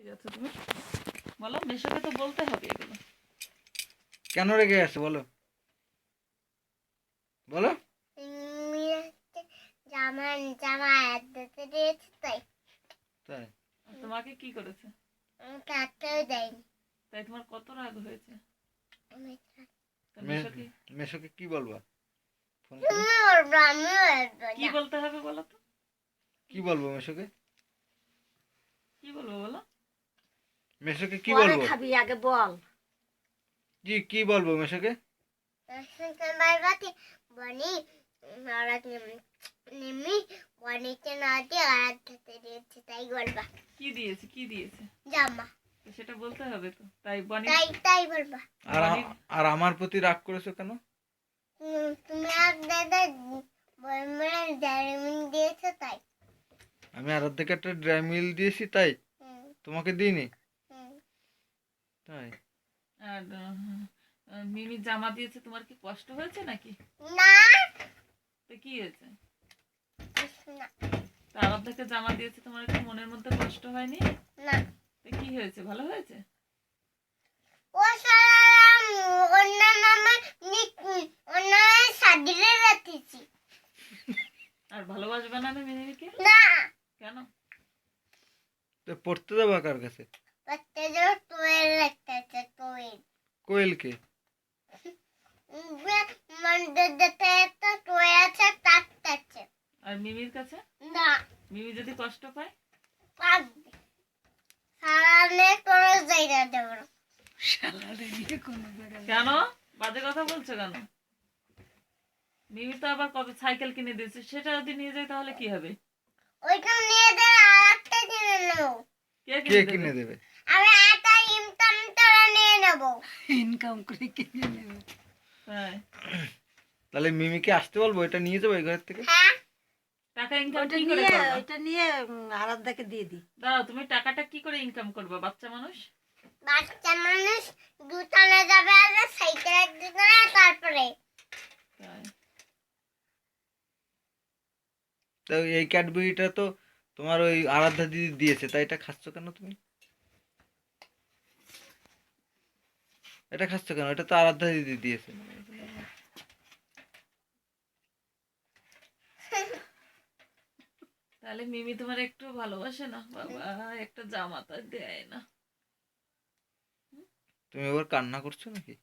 ঠিক আছে, তুমি বলো। মেশোকে তো বলতে হবে এগুলো। কেন রেগে আছে বলো বলো। তুমি হচ্ছে জামা জামা দিতে দিয়েছে তাই তাই আর তোমাকে কি করেছে? কাটতেও দেয়নি। তাই তোমার কত রাগ হয়েছে? আমি তা মেশোকে মেশোকে কি বলবা ফোন করে? তুমি বলবো আমিও বলবো কি না। বলতে হবে বলো তো? কি বলবো মেশোকে? কি বলবো বলো? মেশোকে কি পরে বলবো? খাবি, আগে বল। কি বলবো মেশোকে? তোমার বাকি বনি ওরা নিমি বনিকে না দিয়ে আর খেতে দিয়েছে তাই বলবা। কি দিয়েছে কি দিয়েছে? জামা তো সেটা বলতে হবে তো। তাই বনি তাই তাই বলবা। আর বনির আর আমার প্রতি রাগ করেছো কেন? তুমি আর দাদা বলবেন ডায়মন্ড দিয়েছে তাই। আমি আরাধ্যাকে একটা ড্রাই মিল দিয়েছি তাই হুম, তোমাকে দিইনি হুম। তাই? আর মিমি জামা দিয়েছে, তোমার কি কষ্ট হয়েছে নাকি? না তো কি হয়েছে? না তা আরাধ্যাকে জামা দিয়েছে, তোমার একটু মনের মধ্যে কষ্ট হয়নি? না তো কি হয়েছে, ভালো হয়েছে? ও সালাম অন্য নামে অন্য সাদিরে রাখতেছি। আর ভালোবাসবে না মিমিকে? না কেন? তো পড়তে যাবা কার কাছে? বাচ্চাদের তোয়েল রাখতেছে তোয়েল। কোয়েলকে? মন্দির যেতে একটা তোয়েল আছে তার কাছে। আর মিমির কাছে? না মিমি যদি কষ্ট পায়? পাগবে সারানে কোনো জায়গা দেব না। শালারে নিয়ে কোনো জায়গায় কেন বাজে কথা বলছো কেন? মিমি তো আবার কত সাইকেল কিনে দিয়েছে, সেটা যদি নিয়ে যায় তাহলে কি হবে? ওইটা নিয়ে দেয় আর একটা কিনে নেবো। কে কে কিনে কিনে দেবে? দেবে? আমি একটা ইনকাম করে নিয়ে নেবো। ইনকাম করে কিনে নেবে। তাই তাহলে মিমিকে আসতে বলবো, এটা নিয়ে যাবো এই ঘরের থেকে? হ্যাঁ টাকা ইনকাম ওইটা কি করে নিয়ে করবা? ওইটা নিয়ে আরাধ্যাকে দিয়ে দি। দাঁড়াও, তুমি টাকাটা কি করে ইনকাম করবা? বাচ্চা মানুষ। বাচ্চা মানুষ দুটানে যাবে আর সাইকেলের দোকানে তারপরে তাই তো এই ক্যাডবেরিটা তো তোমার ওই আরাধ্যা দিদি দিয়েছে, তাই এটা খাচ্ছ কেন তুমি? এটা খাচ্ছ কেন? এটা তো আরাধ্যা দিদি দিয়েছে। তাহলে মিমি তোমার একটু ভালোবাসে না? বাবা, একটা জামা তো দেয় না। তুমি এবার কান্না করছো নাকি?